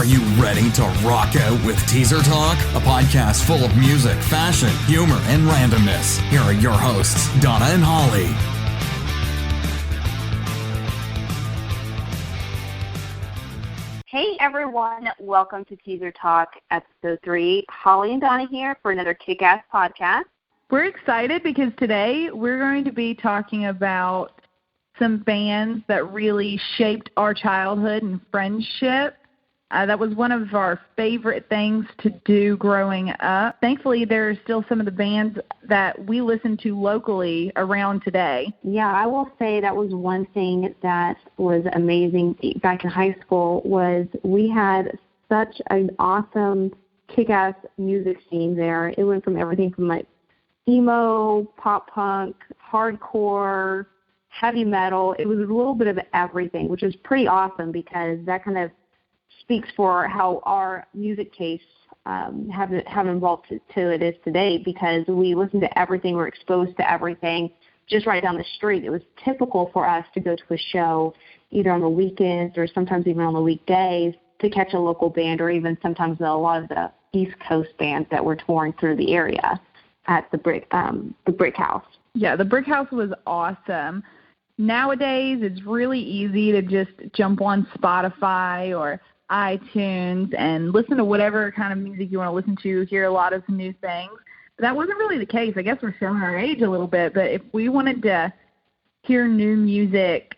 Are you ready to rock out with Teaser Talk? A podcast full of music, fashion, humor, and randomness. Here are your hosts, Donna and Holly. Hey everyone, welcome to Teaser Talk episode 3. Holly and Donna here for another kick-ass podcast. We're excited because today we're going to be talking about some bands that really shaped our childhood and friendship. That was one of our favorite things to do growing up. Thankfully, there are still some of the bands that we listen to locally around today. Yeah, I will say that was one thing that was amazing back in high school was we had such an awesome kick-ass music scene there. It went from everything from like emo, pop punk, hardcore, heavy metal. It was a little bit of everything, which is pretty awesome because that kind of speaks for how our music tastes have evolved to it is today, because we listen to everything, we're exposed to everything just right down the street. It was typical for us to go to a show either on the weekends or sometimes even on the weekdays to catch a local band, or even sometimes a lot of the East Coast bands that were touring through the area at the Brick House. Yeah, the Brick House was awesome. Nowadays, it's really easy to just jump on Spotify or iTunes and listen to whatever kind of music you want to listen to, hear a lot of new things. But that wasn't really the case. I guess we're showing our age a little bit, but if we wanted to hear new music,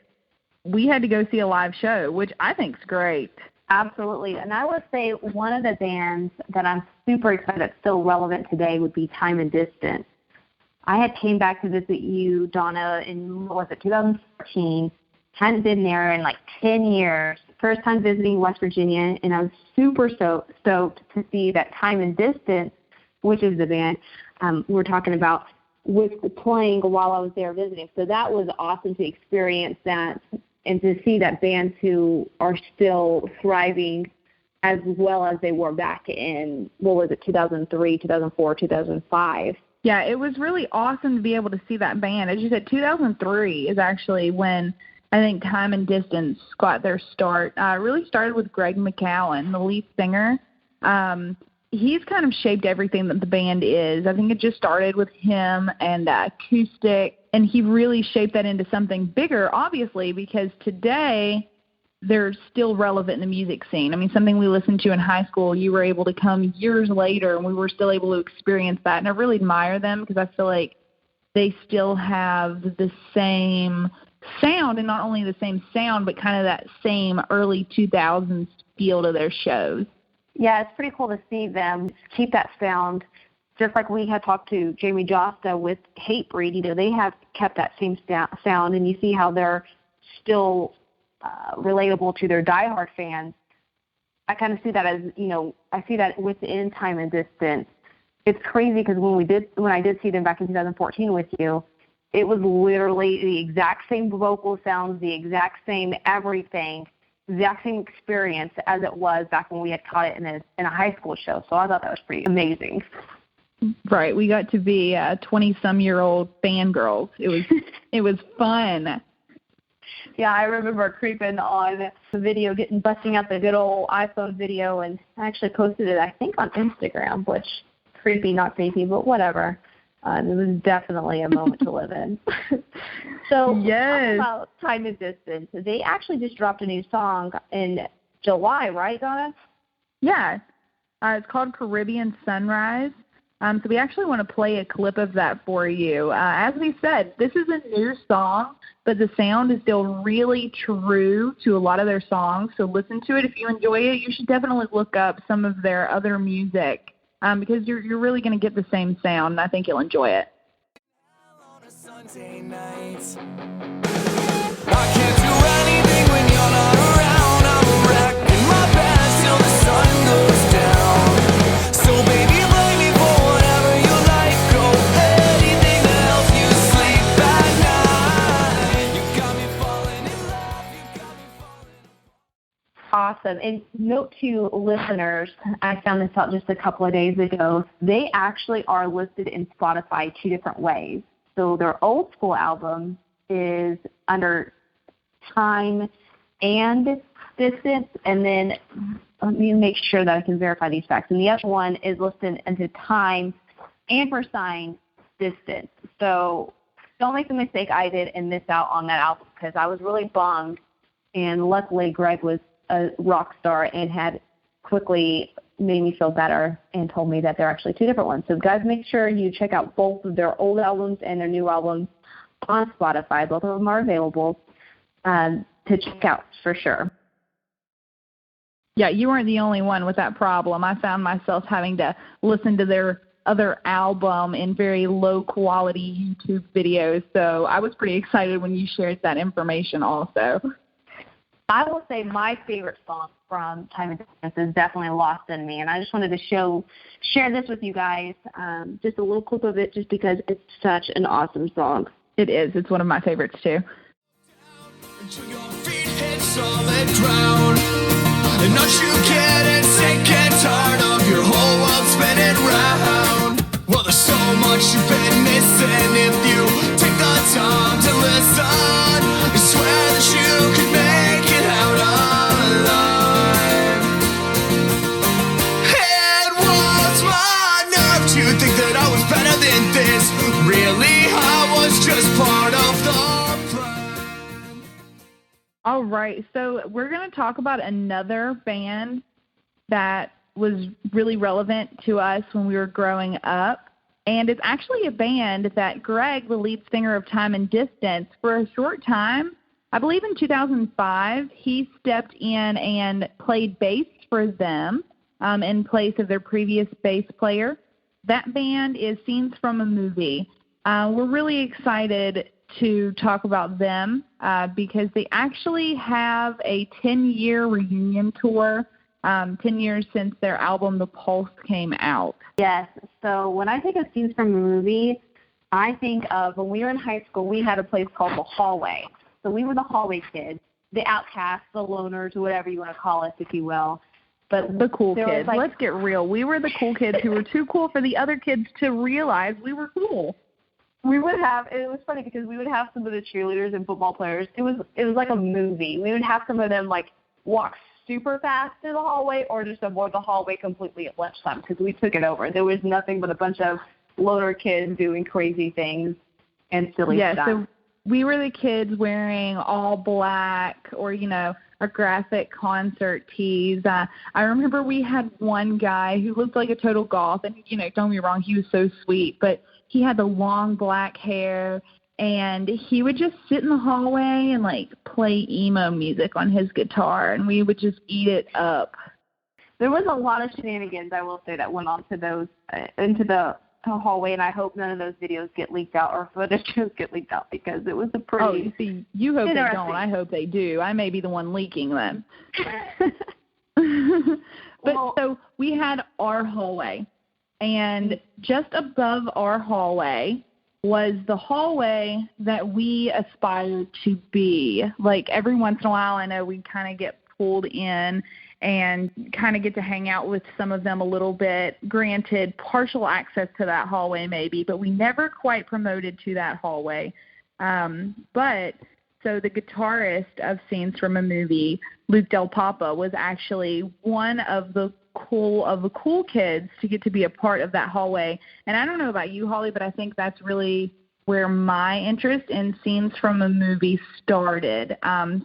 we had to go see a live show, which I think is great. Absolutely. And I would say one of the bands that I'm super excited that's still relevant today would be Time and Distance. I had came back to visit you, Donna, in, 2014. Hadn't been there in like 10 years. First time visiting West Virginia, and I was super stoked to see that Time and Distance, which is the band we're talking about, was playing while I was there visiting. So that was awesome to experience that and to see that bands who are still thriving as well as they were back in, 2003, 2004, 2005. Yeah, it was really awesome to be able to see that band. As you said, 2003 is actually when I think Time and Distance got their start. Really started with Greg McCowan, the lead singer. He's kind of shaped everything that the band is. I think it just started with him and acoustic, and he really shaped that into something bigger, obviously, because today they're still relevant in the music scene. I mean, something we listened to in high school, you were able to come years later, and we were still able to experience that. And I really admire them because I feel like they still have the same sound, and not only the same sound, but kind of that same early 2000s feel to their shows. Yeah, it's pretty cool to see them keep that sound. Just like we had talked to Jamie Josta with Hatebreed, they have kept that same sound, and you see how they're still relatable to their diehard fans. I kind of see that as, I see that within Time and Distance. It's crazy because when I did see them back in 2014 with you, it was literally the exact same vocal sounds, the exact same everything, the exact same experience as it was back when we had caught it in a high school show. So I thought that was pretty amazing. Right. We got to be 20-some-year-old fangirls. It was fun. Yeah, I remember creeping on the video, busting out the good old iPhone video, and I actually posted it, I think, on Instagram, which creepy, not creepy, but whatever. It was definitely a moment to live in. So, yes. About Time and Distance, they actually just dropped a new song in July, right, Donna? Yeah. It's called Caribbean Sunrise. So we actually want to play a clip of that for you. As we said, this is a new song, but the sound is still really true to a lot of their songs. So listen to it. If you enjoy it, you should definitely look up some of their other music because you're really going to get the same sound, and I think you'll enjoy it. On a Sunday night, I can't do anything when you're not around. I'm a wreck in my bed till the sun goes down. So baby, blame me for whatever you like. Go anything to help you sleep at night. You got me falling in love. You got me falling. Awesome. And note to listeners, I found this out just a couple of days ago. They actually are listed in Spotify 2 different ways. So their old school album is under Time and Distance, and then let me make sure that I can verify these facts. And the other one is listed into time ampersand distance. So don't make the mistake I did and miss out on that album, because I was really bummed. And luckily, Greg was a rock star and had quickly made me feel better and told me that they're actually two different ones. So guys, make sure you check out both of their old albums and their new albums on Spotify. Both of them are available to check out for sure. Yeah, you weren't the only one with that problem. I found myself having to listen to their other album in very low-quality YouTube videos, so I was pretty excited when you shared that information also. I will say my favorite song from Time and Distance is definitely Lost in Me, and I just wanted to share this with you guys, just a little clip of it, just because it's such an awesome song. It is. It's one of my favorites, too. Until your feet hit solid ground, and not you getting sick and tired of your whole world spinning round. Well, there's so much you've been missing if you take the time to listen. I swear that you could make it out alive. It was my nerve to think that I was better than this. Really, I was just part of the plan. All right, so we're going to talk about another band that was really relevant to us when we were growing up. And it's actually a band that Greg, the lead singer of Time and Distance, for a short time, I believe in 2005, he stepped in and played bass for them in place of their previous bass player. That band is Scenes from a Movie. We're really excited to talk about them because they actually have a 10-year reunion tour, 10 years since their album The Pulse came out. Yes. So when I think of Scenes from a Movie, I think of when we were in high school, we had a place called The Hallway. So we were the hallway kids, the outcasts, the loners, whatever you want to call us, if you will. But the cool kids. Let's get real. We were the cool kids who were too cool for the other kids to realize we were cool. We would have, it was funny because we would have some of the cheerleaders and football players. It was like a movie. We would have some of them like walk super fast through the hallway or just avoid the hallway completely at lunchtime because we took it over. There was nothing but a bunch of loner kids doing crazy things and silly stuff. So we were the kids wearing all black or, you know, our graphic concert tees. I remember we had one guy who looked like a total goth, and, you know, don't get me wrong, he was so sweet, but he had the long black hair, and he would just sit in the hallway and, like, play emo music on his guitar, and we would just eat it up. There was a lot of shenanigans, I will say, that went on to those into the hallway, and I hope none of those videos get leaked out or footages get leaked out because it was a pretty. Oh, you see, you hope they don't. I hope they do. I may be the one leaking them. But so we had our hallway, and just above our hallway was the hallway that we aspired to be. Like every once in a while, I know we kind of get pulled in and kind of get to hang out with some of them a little bit. Granted, partial access to that hallway maybe, but we never quite promoted to that hallway. But so the guitarist of Scenes from a Movie, Luke Del Papa, was actually one of the cool kids to get to be a part of that hallway. And I don't know about you, Holly, but I think that's really where my interest in Scenes from a Movie started.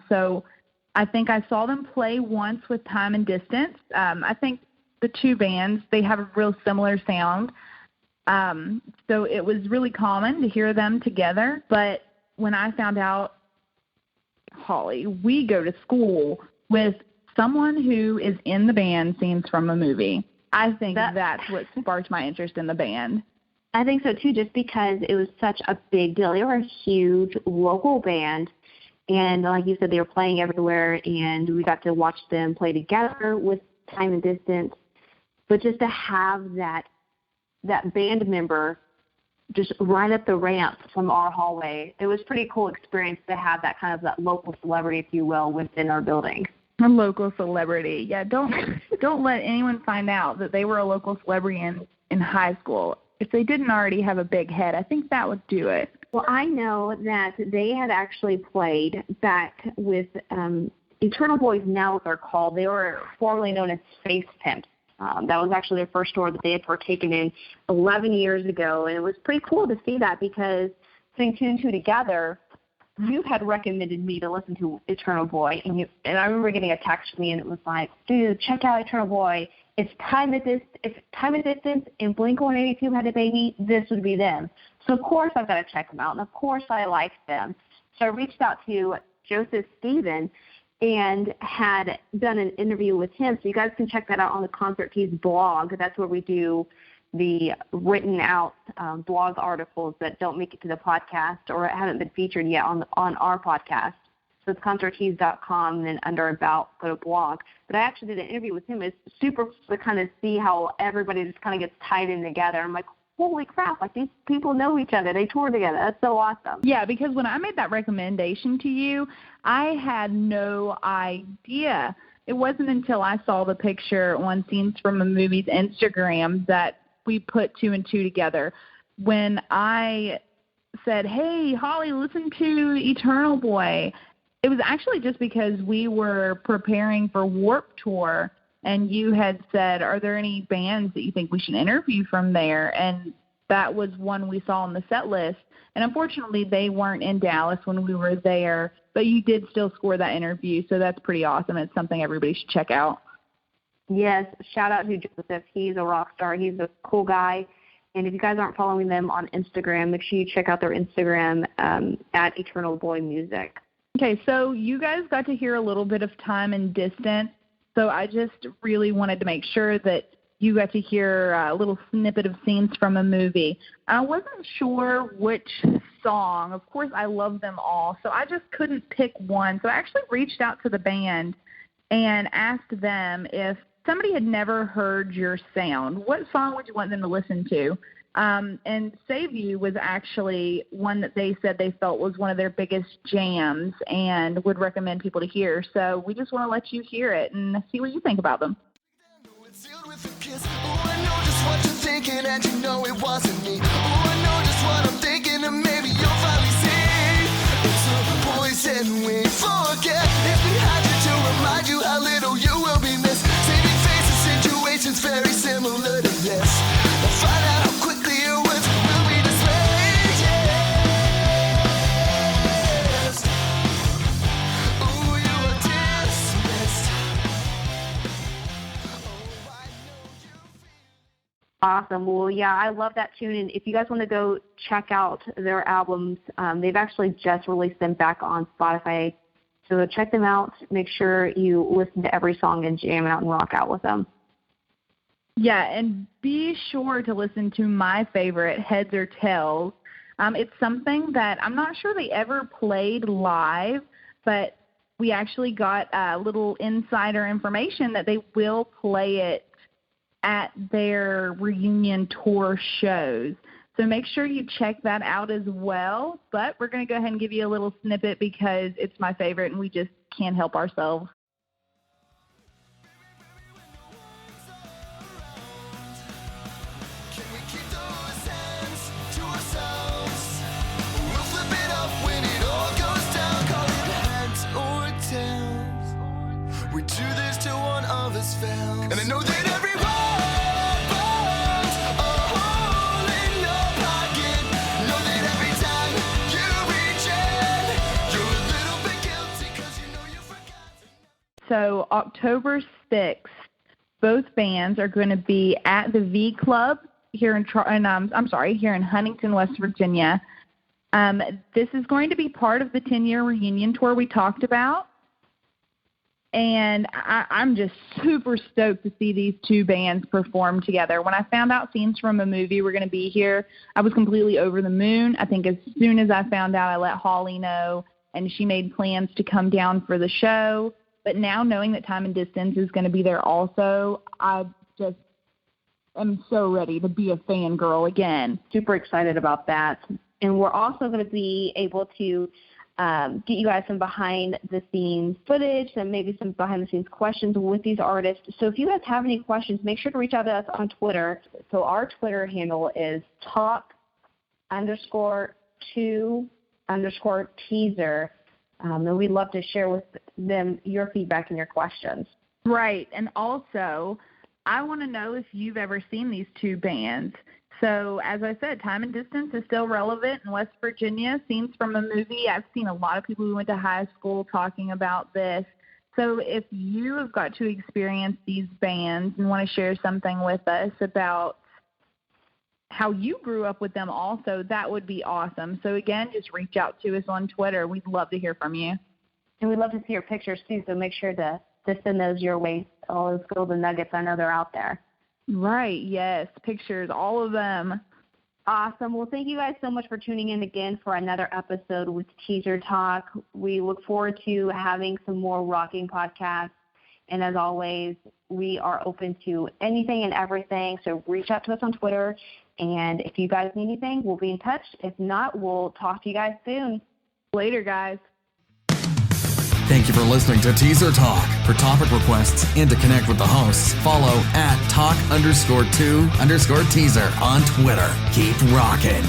So I think I saw them play once with Time and Distance. I think the two bands, they have a real similar sound. So it was really common to hear them together. But when I found out, Holly, we go to school with someone who is in the band Scenes from a Movie. I think that's what sparked my interest in the band. I think so, too, just because it was such a big deal. They were a huge local band. And like you said, they were playing everywhere, and we got to watch them play together with Time and Distance. But just to have that band member just right up the ramp from our hallway, it was a pretty cool experience to have that kind of that local celebrity, if you will, within our building. A local celebrity. Yeah, don't let anyone find out that they were a local celebrity in high school. If they didn't already have a big head, I think that would do it. Well, I know that they had actually played back with Eternal Boys now what they're called. They were formerly known as Space Pimps. That was actually their first tour that they had partaken in 11 years ago, and it was pretty cool to see that because putting two and two together, you had recommended me to listen to Eternal Boy, and I remember getting a text from me, and it was like, dude, check out Eternal Boy. If Time and Distance and Blink-182 had a baby, this would be them. So, of course, I've got to check them out, and, of course, I liked them. So I reached out to Joseph Stephen and had done an interview with him. So you guys can check that out on the Concert Tease blog. That's where we do the written out blog articles that don't make it to the podcast or haven't been featured yet on our podcast. So it's concerttease.com, and then under About, go to blog. But I actually did an interview with him. It's super to kind of see how everybody just kind of gets tied in together. I'm like, holy crap, like these people know each other. They tour together. That's so awesome. Yeah, because when I made that recommendation to you, I had no idea. It wasn't until I saw the picture on Scenes from a Movie's Instagram that we put two and two together. When I said, hey, Holly, listen to Eternal Boy, it was actually just because we were preparing for Warped Tour, and you had said, are there any bands that you think we should interview from there? And that was one we saw on the set list. And unfortunately, they weren't in Dallas when we were there, but you did still score that interview, so that's pretty awesome. It's something everybody should check out. Yes, shout out to Joseph. He's a rock star. He's a cool guy. And if you guys aren't following them on Instagram, make sure you check out their Instagram at Eternal Boy Music. Okay, so you guys got to hear a little bit of Time and Distance. So I just really wanted to make sure that you got to hear a little snippet of Scenes from a Movie. I wasn't sure which song. Of course, I love them all, so I just couldn't pick one. So I actually reached out to the band and asked them if somebody had never heard your sound, what song would you want them to listen to? And Save You was actually one that they said they felt was one of their biggest jams and would recommend people to hear. So we just want to let you hear it and see what you think about them. I know just what you're thinking, and you know it wasn't me. I know just what I'm thinking, and maybe you'll finally see. It's a poison we forget. If we had to remind you how little you will be missed. Saving faces, situations very similar to this. We'll find out how quickly your words will be displaced. Yes. Ooh, you are dismissed. Awesome. Well, yeah, I love that tune. And if you guys want to go check out their albums, they've actually just released them back on Spotify. So check them out. Make sure you listen to every song and jam out and rock out with them. Yeah, and be sure to listen to my favorite, Heads or Tails. It's something that I'm not sure they ever played live, but we actually got a little insider information that they will play it at their reunion tour shows. So make sure you check that out as well. But we're going to go ahead and give you a little snippet because it's my favorite and we just can't help ourselves. Can we keep those hands to ourselves? We'll flip it up when it all goes down. Call it heads or tails. We do this till one of us fails. And I know that everyone finds a hole in your pocket. Know that every time you reach in, you're a little bit guilty 'cause you know you forgot. So October 6th, both bands are going to be at the V Club here in Huntington, West Virginia. This is going to be part of the 10-year reunion tour we talked about. And I'm just super stoked to see these two bands perform together. When I found out Scenes from a Movie were going to be here, I was completely over the moon. I think as soon as I found out, I let Holly know, and she made plans to come down for the show. But now knowing that Time and Distance is going to be there also, I just am so ready to be a fangirl again. Super excited about that. And we're also going to be able to get you guys some behind-the-scenes footage and maybe some behind-the-scenes questions with these artists. So if you guys have any questions, make sure to reach out to us on Twitter. So our Twitter handle is talk_2_teaser. And we'd love to share with them your feedback and your questions. Right. And also, I want to know if you've ever seen these two bands. So, as I said, Time and Distance is still relevant in West Virginia. Scenes from a movie. I've seen a lot of people who went to high school talking about this. So if you have got to experience these bands and want to share something with us about how you grew up with them also, that would be awesome. So, again, just reach out to us on Twitter. We'd love to hear from you. And we'd love to see your pictures, too, so make sure to send those your way. All those golden nuggets, I know they're out there. Right, yes, pictures, all of them. Awesome. Well, thank you guys so much for tuning in again for another episode with Teaser Talk. We look forward to having some more rocking podcasts. And as always, we are open to anything and everything. So reach out to us on Twitter. And if you guys need anything, we'll be in touch. If not, we'll talk to you guys soon. Later, guys. Thank you for listening to Teaser Talk. For topic requests and to connect with the hosts, follow @talk_2_teaser on Twitter. Keep rocking.